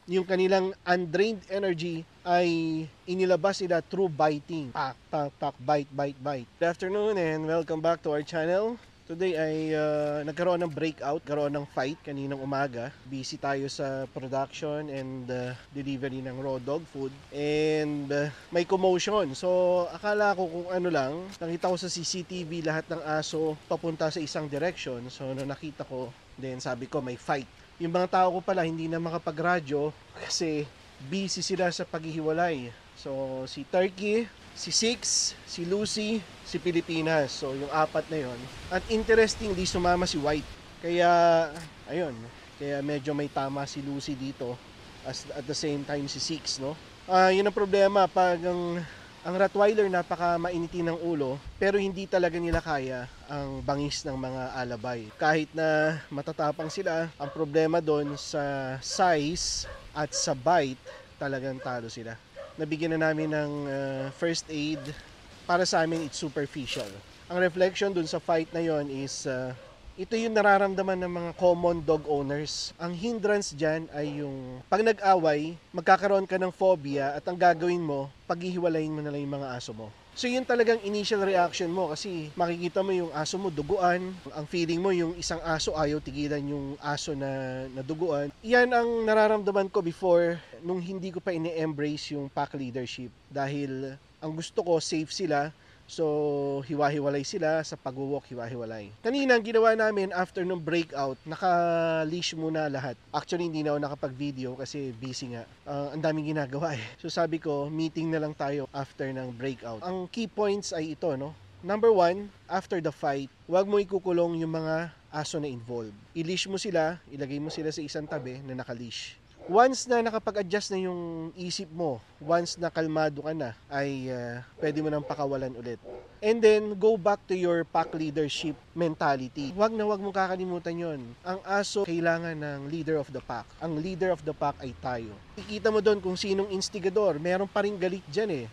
yung kanilang undrained energy ay inilabas nila through biting. Pak, pak, pak, bite, bite, bite. Good afternoon and welcome back to our channel. Today ay nagkaroon ng breakout, nagkaroon ng fight kaninang umaga. Busy tayo sa production and delivery ng raw dog food. And may commotion. So akala ko kung ano lang, nakita ko sa CCTV lahat ng aso papunta sa isang direction. So nung nakita ko, then sabi ko may fight. Yung mga tao ko pala hindi na makapagradyo kasi busy sila sa paghihiwalay. So si Turkey, si Six, si Lucy, si Pilipinas. So yung apat na yon. At interestingly sumama si White. Kaya ayun, kaya medyo may tama si Lucy dito at the same time si Six, no? Yun ang problema pag ang Rottweiler napaka mainiti ng ulo pero hindi talaga nila kaya ang bangis ng mga alabay. Kahit na matatapang sila, ang problema doon sa size at sa bite, talagang talo sila. Nabigyan na namin ng first aid. Para sa amin, it's superficial. Ang reflection doon sa fight na yon is ito yung nararamdaman ng mga common dog owners. Ang hindrance dyan ay yung pag nag-away, magkakaroon ka ng phobia at ang gagawin mo, paghihiwalayin mo na lang yung mga aso mo. So yun talagang initial reaction mo kasi makikita mo yung aso mo duguan, ang feeling mo yung isang aso ayaw tigilan yung aso na duguan. Yan ang nararamdaman ko before nung hindi ko pa ini-embrace yung pack leadership dahil ang gusto ko safe sila. So, hiwa-hiwalay sila sa pag-walk, hiwa-hiwalay. Kanina, ang ginawa namin after nung breakout, naka-leash muna lahat. Actually, hindi na ako nakapag-video kasi busy nga. Ang daming ginagawa eh. So, sabi ko, meeting na lang tayo after ng breakout. Ang key points ay ito, no? Number 1, after the fight, huwag mo ikukulong yung mga aso na involved. I-leash mo sila, ilagay mo sila sa isang tabi na naka-leash. Once na nakapag-adjust na yung isip mo, once na kalmado ka na, ay pwede mo nang pakawalan ulit. And then, go back to your pack leadership mentality. Huwag na huwag mong kakalimutan yon. Ang aso kailangan ng leader of the pack. Ang leader of the pack ay tayo. Ikita mo doon kung sinong instigador. Meron pa rin galit dyan eh.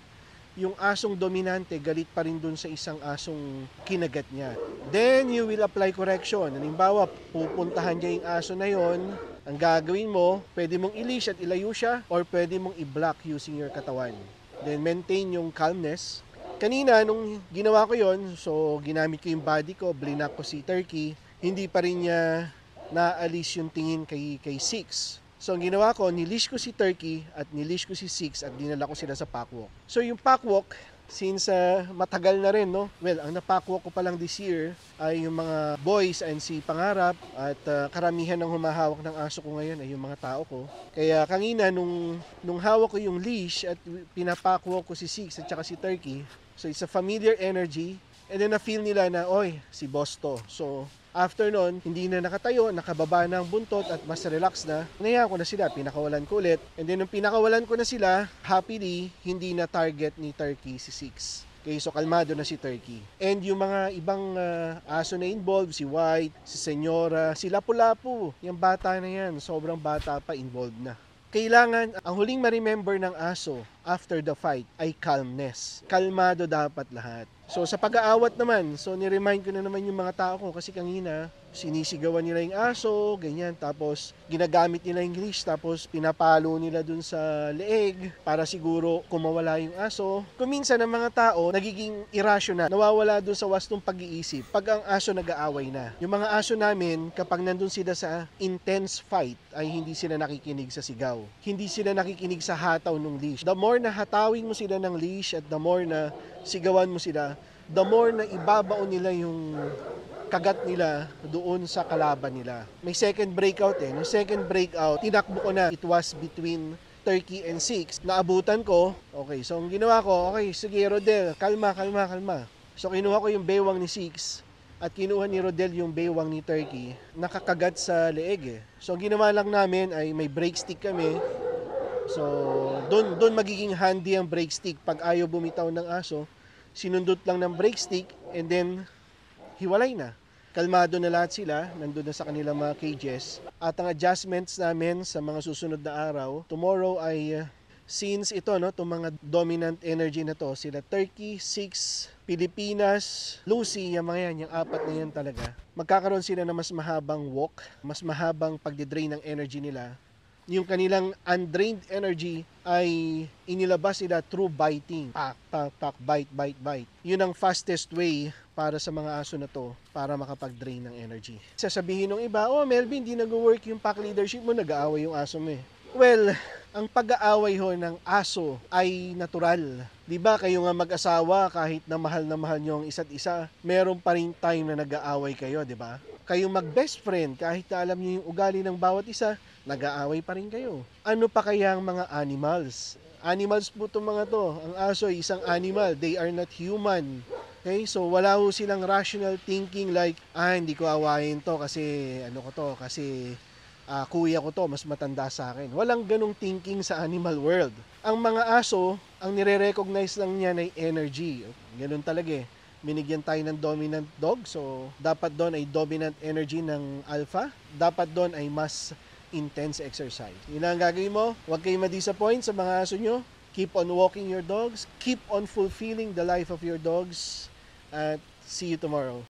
Yung asong dominante, galit pa rin dun sa isang asong kinagat niya. Then, you will apply correction. Halimbawa, pupuntahan niya yung aso na yon. Ang gagawin mo, pwede mong i-leash at ilayo siya or pwede mong i-block using your katawan. Then maintain yung calmness. Kanina, nung ginawa ko yon, so ginamit ko yung body ko, blinak ko si Turkey, hindi pa rin niya naalis yung tingin kay Six. So ang ginawa ko, nilish ko si Turkey at nilish ko si Six at dinala ko sila sa packwalk. So yung packwalk, since matagal na rin, no? Well, ang napackwalk ko pa lang this year ay yung mga boys and si Pangarap at karamihan ng humahawak ng aso ko ngayon ay yung mga tao ko. Kaya kanina nung hawak ko yung leash at pinapackwalk ko si Six at saka si Turkey, so it's a familiar energy and then na-feel nila na, oy, si boss to. So after nun, hindi na nakatayo, nakababa na ang buntot at mas relax na. Ngayon ko na sila, pinakawalan ko ulit. And then nung pinakawalan ko na sila, happily, hindi na target ni Turkey si Six. Okay, so kalmado na si Turkey. And yung mga ibang aso na involved, si White, si Senyora, si Lapu-Lapu, yung bata na yan, sobrang bata pa involved na. Kailangan, ang huling ma-remember ng aso after the fight ay calmness. Kalmado dapat lahat. So sa pag-aawat naman, so ni-remind ko na naman yung mga tao ko kasi kanina sinisigawan nila yung aso, ganyan, tapos ginagamit nila yung leash, tapos pinapalo nila dun sa leeg para siguro kumawala yung aso. Kuminsan ang mga tao nagiging irrational, nawawala dun sa wastong pag-iisip pag ang aso nag-aaway na. Yung mga aso namin, kapag nandun sila sa intense fight, ay hindi sila nakikinig sa sigaw. Hindi sila nakikinig sa hataw ng leash. The more na hatawin mo sila ng leash at the more na sigawan mo sila, the more na ibabaon nila yung kagat nila doon sa kalaban nila. May second breakout eh. Yung second breakout, tinakbo ko na. It was between Turkey and Six. Naabutan ko. Okay, so ang ginawa ko, okay, sige Rodel, kalma. So kinuha ko yung baywang ni Six at kinuha ni Rodel yung baywang ni Turkey. Nakakagat sa leeg eh. So ang ginawa lang namin ay may brake stick kami. So doon magiging handy ang brake stick pag ayaw bumitaw ng aso. Sinundot lang ng brake stick and then hiwalay na. Kalmado na lahat sila, nandun na sa kanilang mga cages. At ang adjustments namin sa mga susunod na araw, tomorrow ay since ito, no, itong mga dominant energy na to, sila Turkey, Six, Pilipinas, Lucy, yung mga yan, yung apat na yan talaga. Magkakaroon sila ng mas mahabang walk, mas mahabang pagdidrain ng energy nila yung kanilang undrained energy ay inilabas nila through biting. Pak, pak, pak, bite, bite, bite. Yun ang fastest way para sa mga aso na to para makapag-drain ng energy. Sasabihin ng iba, oh Melvin, hindi nag-work yung pack leadership mo, nag-aaway yung aso mo eh. Well, ang pag-aaway ho ng aso ay natural. 'Di ba kayo nga mag-asawa kahit na mahal nyo ang isa't isa, meron pa rin time na nag-aaway kayo, 'di ba? Kayo mag-best friend kahit na alam niyo yung ugali ng bawat isa, nag-aaway pa rin kayo. Ano pa kaya ang mga animals? Animals po itong mga to. Ang aso ay isang animal. They are not human. Okay? So wala ho silang rational thinking like, hindi ko awayin to kasi kuya ko to, mas matanda sa akin. Walang ganong thinking sa animal world. Ang mga aso, ang nire-recognize lang niyan ay energy. Ganun talaga eh. Binigyan tayo ng dominant dog, so dapat doon ay dominant energy ng alpha. Dapat doon ay mas intense exercise. Yun ang gagawin mo. Huwag kayong ma-disappoint sa mga aso nyo. Keep on walking your dogs. Keep on fulfilling the life of your dogs. At see you tomorrow.